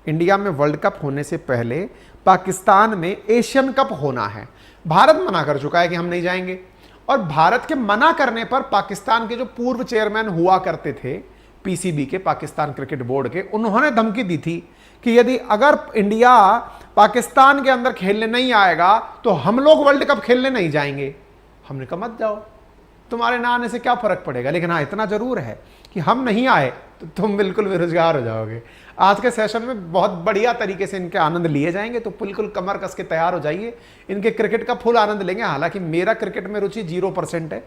India में world cup होने से पहले पाकिस्तान में एशियन कप होना है। भारत मना कर चुका है कि हम नहीं जाएंगे, और भारत के मना करने पर पाकिस्तान के जो पूर्व चेयरमैन हुआ करते थे पीसीबी के, पाकिस्तान क्रिकेट बोर्ड के, उन्होंने धमकी दी थी कि यदि अगर इंडिया पाकिस्तान के अंदर खेलने नहीं आएगा तो हम लोग वर्ल्ड कप खेलने नहीं जाएंगे। हमने कहा मत जाओ, तुम्हारे ना आने से क्या फर्क पड़ेगा, लेकिन हाँ इतना जरूर है कि हम नहीं आए तो तुम बिल्कुल बेरोजगार हो जाओगे। आज के सेशन में बहुत बढ़िया तरीके से इनके आनंद लिए जाएंगे, तो बिल्कुल कमर कस के तैयार हो जाइए, इनके क्रिकेट का फुल आनंद लेंगे। हालांकि मेरा क्रिकेट में रुचि 0% है,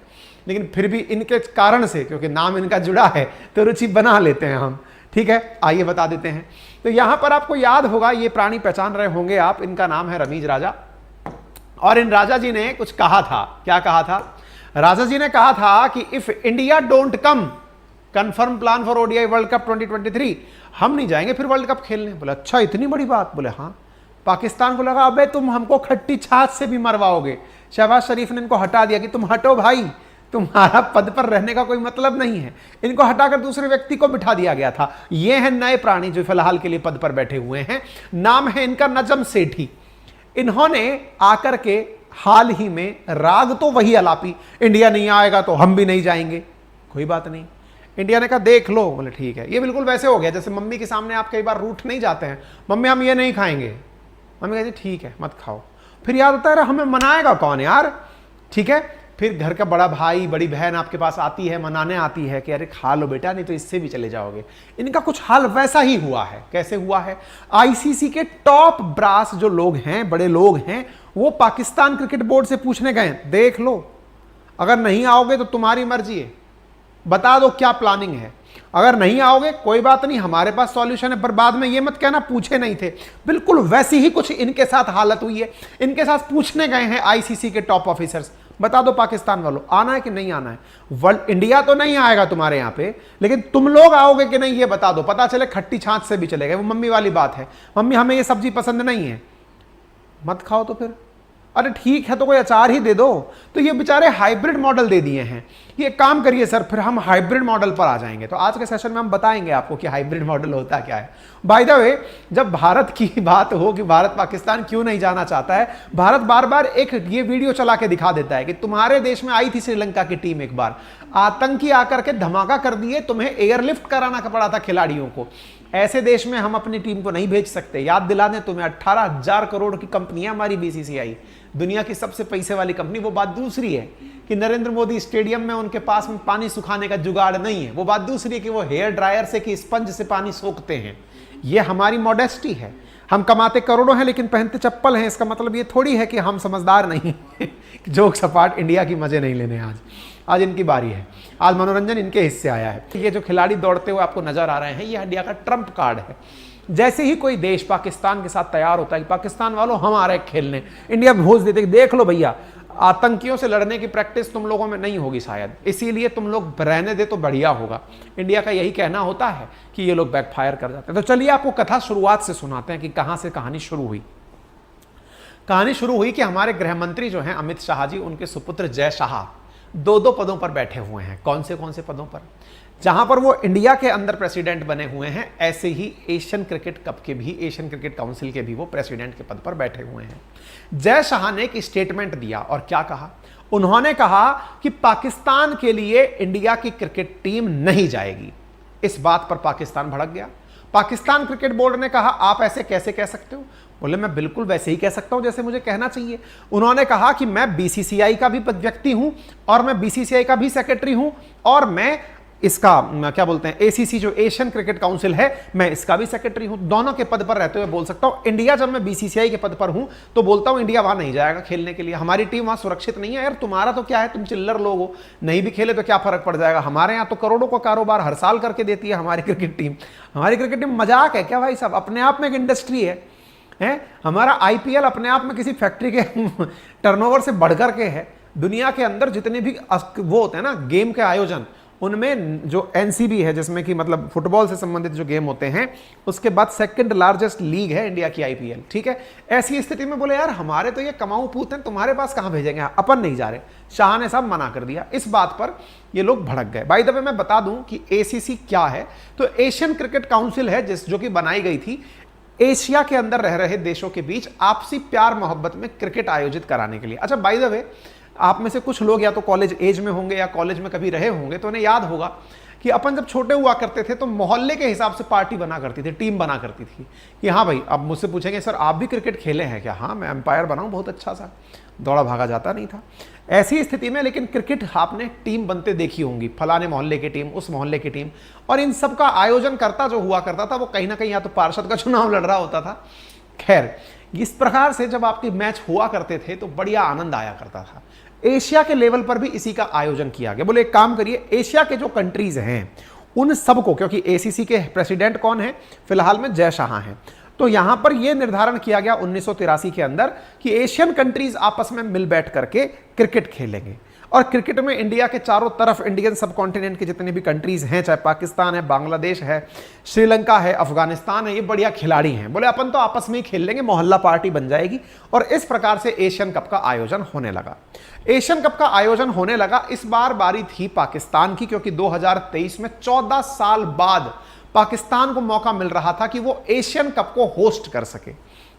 लेकिन फिर भी इनके कारण से, क्योंकि नाम इनका जुड़ा है, तो रुचि बना लेते हैं हम। ठीक है, आइए बता देते हैं। तो यहां पर आपको याद होगा, ये प्राणी पहचान रहे होंगे आप, इनका नाम है रमीज राजा। और इन राजा जी ने कुछ कहा था। क्या कहा था? राजा जी ने कहा था कि if India don't come, confirm plan for ODI world cup 2023, हम नहीं जाएंगे फिर वर्ल्ड कप खेलने। बोले अच्छा इतनी बड़ी बात? बोले हाँ। पाकिस्तान को लगा अबे तुम हमको खट्टी छाछ से भी मरवाओगे। शहबाज शरीफ ने इनको हटा दिया कि तुम हटो भाई, तुम्हारा पद पर रहने का कोई मतलब नहीं है। इनको हटाकर दूसरे व्यक्ति को बिठा दिया गया था। ये हैं नए प्राणी जो फिलहाल के लिए पद पर बैठे हुए हैं। नाम है इनका नजम सेठी। इन्होंने आकर के हाल ही में राग तो वही अलापी, इंडिया नहीं आएगा तो हम भी नहीं जाएंगे। कोई बात नहीं, इंडिया ने कहा देख लो। बोले ठीक है। ये बिल्कुल वैसे हो गया जैसे मम्मी के सामने आप कई बार रूठ नहीं जाते हैं, मम्मी हम ये नहीं खाएंगे, मम्मी कहती ठीक है मत खाओ। फिर याद आता है हमें मनाएगा कौन यार। ठीक है, फिर घर का बड़ा भाई बड़ी बहन आपके पास आती है, मनाने आती है कि अरे खा लो बेटा नहीं तो इससे भी चले जाओगे। इनका कुछ हाल वैसा ही हुआ है। कैसे हुआ है? आईसीसी के टॉप ब्रास जो लोग हैं, बड़े लोग हैं, वो पाकिस्तान क्रिकेट बोर्ड से पूछने गए, देख लो अगर नहीं आओगे तो तुम्हारी मर्जी है, बता दो क्या प्लानिंग है। अगर नहीं आओगे कोई बात नहीं, हमारे पास सॉल्यूशन है, पर बाद में ये मत कहना पूछे नहीं थे। बिल्कुल वैसी ही कुछ इनके साथ हालत हुई है। इनके साथ पूछने गए हैं आईसीसी के टॉप ऑफिसर्स, बता दो पाकिस्तान वालों आना है कि नहीं आना है। वर्ल्ड इंडिया तो नहीं आएगा तुम्हारे यहां पे, लेकिन तुम लोग आओगे कि नहीं ये बता दो। पता चले खट्टी छाछ से भी चले गए। वो मम्मी वाली बात है, मम्मी हमें ये सब्जी पसंद नहीं है, मत खाओ तो फिर अरे ठीक है तो कोई अचार ही दे दो। तो ये बेचारे हाइब्रिड मॉडल दे दिए हैं। ये काम करिए सर, फिर हम हाइब्रिड मॉडल पर आ जाएंगे। तो आज के सेशन में हम बताएंगे आपको कि हाइब्रिड मॉडल होता क्या है। बाय द वे, जब भारत की बात हो कि भारत पाकिस्तान क्यों नहीं जाना चाहता है, भारत बार बार एक ये वीडियो चला के दिखा देता है कि तुम्हारे देश में आई थी श्रीलंका की टीम, एक बार आतंकी आकर के धमाका कर दिए, तुम्हें एयरलिफ्ट कराना पड़ा था खिलाड़ियों को। ऐसे देश में हम अपनी टीम को नहीं भेज सकते। याद दिला दें तुम्हें, 18,000 करोड़ की कंपनियां हमारी बीसीसीआई, दुनिया की सबसे पैसे वाली कंपनी। वो बात दूसरी है कि नरेंद्र मोदी स्टेडियम में उनके पास में पानी सुखाने का जुगाड़ नहीं है। वो बात दूसरी है कि वो हेयर ड्रायर से कि स्पंज से पानी सोखते हैं। ये हमारी मॉडेस्टी है। हम कमाते करोड़ों हैं लेकिन पहनते चप्पल हैं। इसका मतलब ये थोड़ी है कि हम समझदार नहीं जोक सपाट, इंडिया की मजे नहीं लेने। आज इनकी बारी है, आज मनोरंजन इनके हिस्से आया है। ये जो खिलाड़ी दौड़ते हुए आपको नजर आ रहे हैं, ये इंडिया का ट्रम्प कार्ड है। जैसे ही कोई देश पाकिस्तान के साथ तैयार होता है कि पाकिस्तान वालों हम आ रहे खेलने, इंडिया भेज देते देख लो भैया आतंकियों से लड़ने की प्रैक्टिस तुम लोगों में नहीं होगी शायद, इसीलिए तुम लोग रहने दे तो बढ़िया होगा। इंडिया का यही कहना होता है कि ये लोग बैकफायर कर जाते हैं। तो चलिए आपको कथा शुरुआत से सुनाते हैं कि कहां से कहानी शुरू हुई। कहानी शुरू हुई कि हमारे गृह मंत्री जो हैं अमित शाह जी, उनके सुपुत्र जय शाह दो पदों पर बैठे हुए हैं। कौन से पदों पर? जहां पर वो इंडिया के अंदर प्रेसिडेंट बने हुए हैं, ऐसे ही एशियन क्रिकेट कप के भी, एशियन क्रिकेट काउंसिल के भी वो प्रेसिडेंट के पद पर बैठे हुए हैं। जय शाह ने एक स्टेटमेंट दिया और क्या कहा? उन्होंने कहा कि पाकिस्तान के लिए इंडिया की क्रिकेट टीम नहीं जाएगी। इस बात पर पाकिस्तान भड़क गया। पाकिस्तान क्रिकेट बोर्ड ने कहा आप ऐसे कैसे कह सकते हो? बोले मैं बिल्कुल वैसे ही कह सकता हूं जैसे मुझे कहना चाहिए। उन्होंने कहा कि मैं बीसीसीआई का भी व्यक्ति हूं और मैं बीसीसीआई का भी सेक्रेटरी हूं और मैं इसका क्या बोलते हैं एसीसी जो एशियन क्रिकेट काउंसिल है, मैं इसका भी सेक्रेटरी हूं। दोनों के पद पर रहते हुए बोल सकता हूं इंडिया, जब मैं बीसीसीआई के पद पर हूं तो बोलता हूं इंडिया वहां नहीं जाएगा खेलने के लिए, हमारी टीम वहां सुरक्षित नहीं है। यार तुम्हारा तो क्या है, तुम चिल्लर लोग हो, नहीं भी खेले तो क्या फर्क पड़ जाएगा। हमारे यहाँ तो करोड़ों का कारोबार हर साल करके देती है हमारी क्रिकेट टीम। हमारी क्रिकेट टीम मजाक है क्या भाई साहब? अपने आप में एक इंडस्ट्री है। हमारा आईपीएल अपने आप में किसी फैक्ट्री के टर्नओवर से बढ़कर के है। दुनिया के अंदर जितने भी वो होते हैं ना गेम के आयोजन, उनमें जो एनसीबी है, जिसमें कि मतलब फुटबॉल से संबंधित जो गेम होते हैं, उसके बाद सेकंड लार्जेस्ट लीग है इंडिया की आईपीएल। ठीक है, ऐसी स्थिति में बोले यार हमारे तो ये कमाऊ पूत हैं, तुम्हारे पास कहां भेजेंगे, अपन नहीं जा रहे। शाह ने साहब मना कर दिया। इस बात पर ये लोग भड़क गए। बाय द वे मैं बता दूं कि एसीसी क्या है। तो एशियन क्रिकेट काउंसिल है जो कि बनाई गई थी एशिया के अंदर रह रहे देशों के बीच आपसी प्यार मोहब्बत में क्रिकेट आयोजित कराने के लिए। अच्छा, बाय द वे, आप में से कुछ लोग या तो कॉलेज एज में होंगे या कॉलेज में कभी रहे होंगे, तो उन्हें याद होगा कि अपन जब छोटे हुआ करते थे तो मोहल्ले के हिसाब से पार्टी बना करती थी, टीम बना करती थी कि हाँ भाई, अब मुझसे पूछेंगे सर आप भी क्रिकेट खेले हैं क्या? हाँ, मैं एम्पायर बनाऊं बहुत अच्छा सा, दौड़ा भागा जाता नहीं था। ऐसी स्थिति में लेकिन क्रिकेट आपने टीम बनते देखी होंगी, फलाने मोहल्ले की टीम, उस मोहल्ले की टीम, और इन सब का आयोजन करता जो हुआ करता था वो कहीं ना कहीं या तो पार्षद का चुनाव लड़ रहा होता था। खैर, इस प्रकार से जब आपके मैच हुआ करते थे तो बढ़िया आनंद आया करता था। एशिया के लेवल पर भी इसी का आयोजन किया गया। बोले एक काम करिए, एशिया के जो कंट्रीज हैं उन सबको, क्योंकि एसीसी के प्रेसिडेंट कौन है फिलहाल में, जय शाह हैं, तो यहां पर यह निर्धारण किया गया 1983 के अंदर कि एशियन कंट्रीज आपस में मिल बैठ करके क्रिकेट खेलेंगे। और क्रिकेट में इंडिया के चारों तरफ, इंडियन सब कॉन्टिनेंट के जितने भी कंट्रीज हैं, चाहे पाकिस्तान है, बांग्लादेश है, श्रीलंका है, अफगानिस्तान है, ये बढ़िया खिलाड़ी हैं। बोले अपन तो आपस में ही खेल लेंगे, मोहल्ला पार्टी बन जाएगी। और इस प्रकार से एशियन कप का आयोजन होने लगा। एशियन कप का आयोजन होने लगा। इस बार बारी थी पाकिस्तान की, क्योंकि 2023 में 14 साल बाद पाकिस्तान को मौका मिल रहा था कि वो एशियन कप को होस्ट कर सके।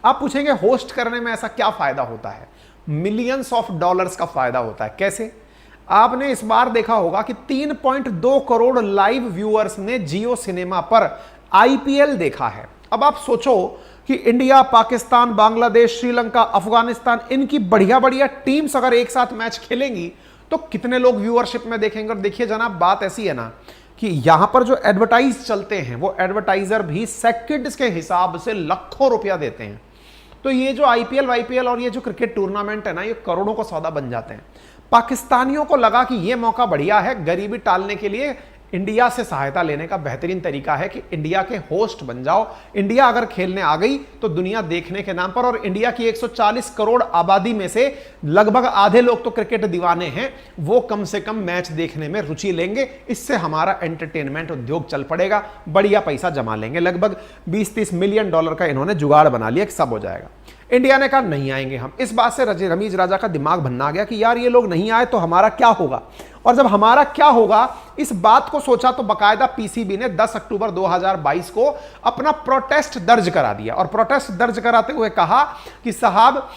आप पूछेंगे होस्ट करने में ऐसा क्या फायदा होता है? मिलियंस ऑफ डॉलर्स का फायदा होता है। कैसे? आपने इस बार देखा होगा कि 3.2 करोड़ लाइव व्यूअर्स ने जियो सिनेमा पर आईपीएल देखा है। अब आप सोचो कि इंडिया, पाकिस्तान, बांग्लादेश, श्रीलंका, अफगानिस्तान, इनकी बढ़िया बढ़िया टीम्स अगर एक साथ मैच खेलेंगी तो कितने लोग व्यूअरशिप में देखेंगे। और देखिए जनाब, बात ऐसी है ना कि यहां पर जो एडवर्टाइज चलते हैं वो एडवर्टाइजर भी सेकंड्स के हिसाब से लाखों रुपया देते हैं। तो ये जो आईपीएल वाईपीएल और ये जो क्रिकेट टूर्नामेंट है ना, ये करोड़ों का सौदा बन जाते हैं। पाकिस्तानियों को लगा कि ये मौका बढ़िया है, गरीबी टालने के लिए इंडिया से सहायता लेने का बेहतरीन तरीका है कि इंडिया के होस्ट बन जाओ। इंडिया अगर खेलने आ गई तो दुनिया देखने के नाम पर, और इंडिया की 140 करोड़ आबादी में से लगभग आधे लोग तो क्रिकेट दीवाने हैं, वो कम से कम मैच देखने में रुचि लेंगे। इससे हमारा एंटरटेनमेंट उद्योग चल पड़ेगा, बढ़िया पैसा जमा लेंगे। लगभग 20-30 मिलियन डॉलर का इन्होंने जुगाड़ बना लिया कि सब हो जाएगा। इंडिया ने कहा नहीं आएंगे हम। इस बात से रमीज राजा का दिमाग भन्ना आ गया कि यार ये लोग नहीं आए तो हमारा क्या होगा। और जब हमारा क्या होगा इस बात को सोचा तो बकायदा पीसीबी ने 10 अक्टूबर 2022 को अपना प्रोटेस्ट दर्ज करा दिया। और प्रोटेस्ट दर्ज कराते हुए कहा कि साहब,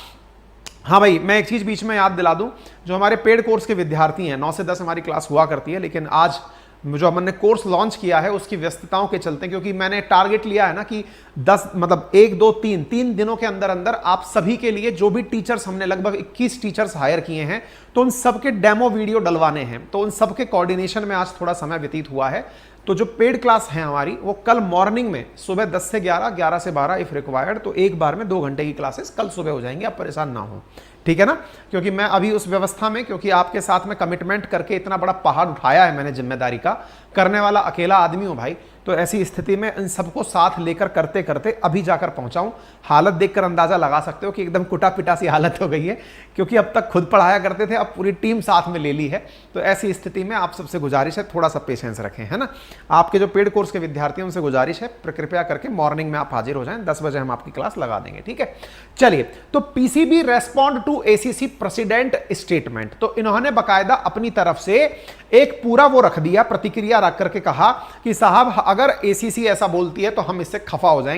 हाँ भाई, मैं एक चीज बीच में याद दिला दूं, जो हमारे पेड कोर्स के विद्यार्थी हैं, 9 से 10 हमारी क्लास हुआ करती है, लेकिन आज जो हमने कोर्स लॉन्च किया है उसकी व्यस्तताओं के चलते, क्योंकि मैंने टारगेट लिया है ना कि 10 मतलब 1 2 3 दिनों के अंदर अंदर आप सभी के लिए जो भी टीचर्स, हमने लगभग 21 टीचर्स हायर किए हैं, तो उन सबके डेमो वीडियो डलवाने हैं। तो उन सबके कोऑर्डिनेशन में आज थोड़ा समय व्यतीत हुआ है। तो जो पेड क्लास है हमारी, वो कल मॉर्निंग में सुबह 10 से 11, 11 से 12 इफ रिक्वायर्ड, तो एक बार में 2 घंटे की क्लासेस कल सुबह हो जाएंगी। आप परेशान ना हो, ठीक है ना? क्योंकि मैं अभी उस व्यवस्था में, क्योंकि आपके साथ में कमिटमेंट करके इतना बड़ा पहाड़ उठाया है मैंने जिम्मेदारी का, करने वाला अकेला आदमी हूं भाई। तो ऐसी स्थिति में इन सबको साथ लेकर करते करते अभी जाकर पहुंचाऊं। हालत देखकर अंदाजा लगा सकते हो कि एकदम कुटा पिटा सी हालत हो गई है, क्योंकि अब तक खुद पढ़ाया करते थे, अब पूरी टीम साथ में ले ली है। तो ऐसी स्थिति में आप सबसे गुजारिश है, थोड़ा सा पेशेंस रखें, है ना? आपके जो पेड कोर्स के विद्यार्थी हैं उनसे गुजारिश है, कृपया करके मॉर्निंग में आप हाजिर हो जाएं। 10 बजे हम आपकी क्लास लगा देंगे, ठीक है? चलिए, तो PCB respond to ACC president statement, तो इन्होंने बकायदा अपनी तरफ से एक पूरा वो रख दिया, प्रतिक्रिया रख करके कहा कि साहब अगर एसीसी ऐसा बोलती है तो हम इससे खफा हो जाएंगे।